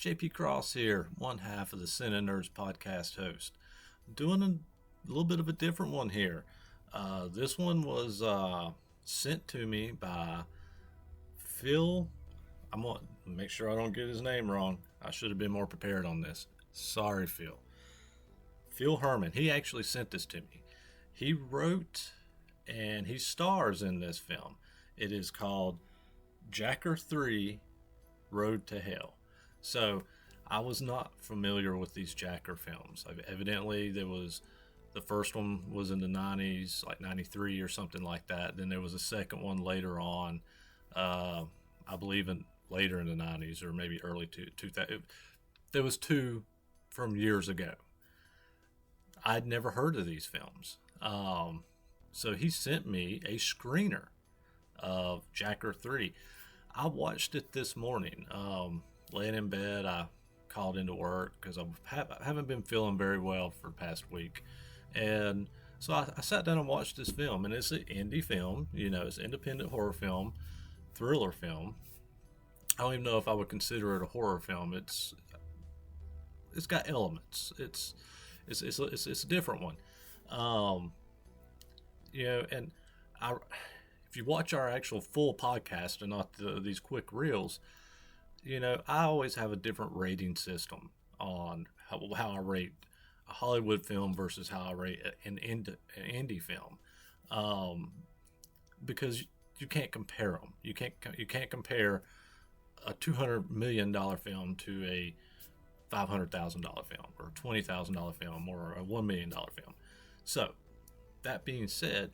JP Cross here, one half of the CineNerds podcast host. Doing a little bit of a different one here. This one was sent to me by Phil. I'm going to make sure I don't get his name wrong. I should have been more prepared on this. Sorry, Phil. Phil Herman. He actually sent this to me. He wrote and he stars in this film. It is called Jacker 3 Road to Hell. So I was not familiar with these Jacker films. Evidently, the first one was in the 90s, like 93 or something like that. Then there was a second one later on, I believe later in the 90s or maybe early 2000. There was two from years ago. I'd never heard of these films. So he sent me a screener of Jacker 3. I watched it this morning. Laying in bed, I called into work because I haven't been feeling very well for the past week. And so I sat down and watched this film, and it's an indie film. It's an independent horror film, thriller film. I don't even know if I would consider it a horror film. It's got elements. It's a different one. And if you watch our actual full podcast and not these quick reels, I always have a different rating system on how I rate a Hollywood film versus how I rate an indie film, because you can't compare them. You can't compare a $200 million film to a $500,000 film or a $20,000 film or a $1 million film. So that being said,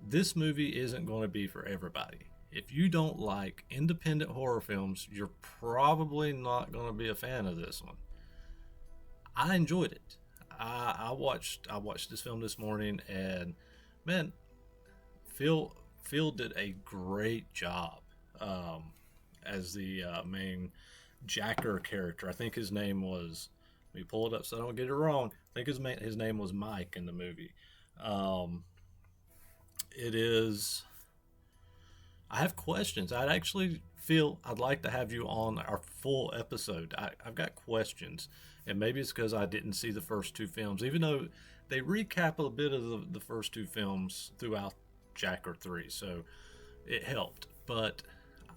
this movie isn't going to be for everybody. If you don't like independent horror films, you're probably not going to be a fan of this one. I enjoyed it. I watched this film this morning, and man, Phil did a great job as the main Jacker character. I think his name was. Let me pull it up so I don't get it wrong. I think his name was Mike in the movie. It is. I have questions. I'd actually feel I'd like to have you on our full episode. I've got questions, and maybe it's because I didn't see the first two films, even though they recap a bit of the first two films throughout Jacker 3, so it helped. But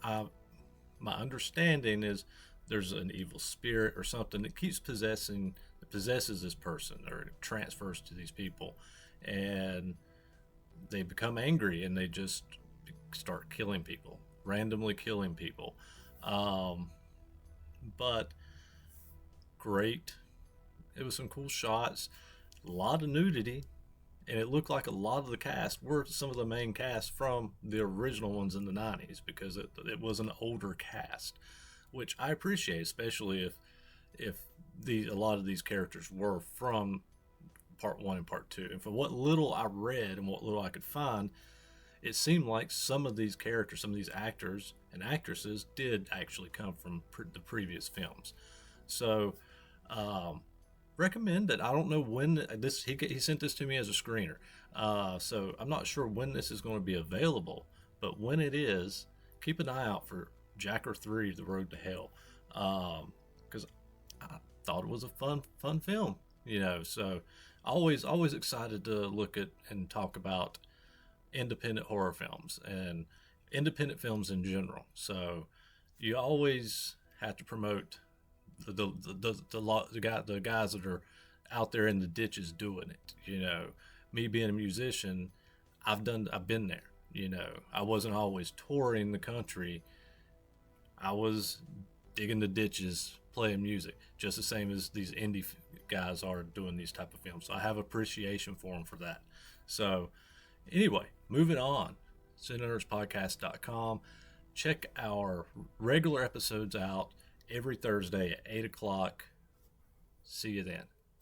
my understanding is there's an evil spirit or something that possesses this person or transfers to these people, and they become angry and they just start killing people, randomly killing people. But great. It was some cool shots, a lot of nudity, and it looked like a lot of the cast were some of the main cast from the original ones in the 90s, because it was an older cast, which I appreciate, especially if a lot of these characters were from part 1 and part 2. And for what little I read and what little I could find, it seemed like some of these characters, some of these actors and actresses did actually come from the previous films. So, recommend it. I don't know when he sent this to me as a screener. So I'm not sure when this is going to be available, but when it is, keep an eye out for Jacker 3, The Road to Hell. Because I thought it was a fun film, so always excited to look at and talk about independent horror films and independent films in general. So you always have to promote the guys that are out there in the ditches doing it. Me being a musician, I've been there. I wasn't always touring the country. I was digging the ditches, playing music, just the same as these indie guys are doing these type of films. So I have appreciation for them for that. So anyway, moving on, CineNerdsPodcast.com. Check our regular episodes out every Thursday at 8 o'clock. See you then.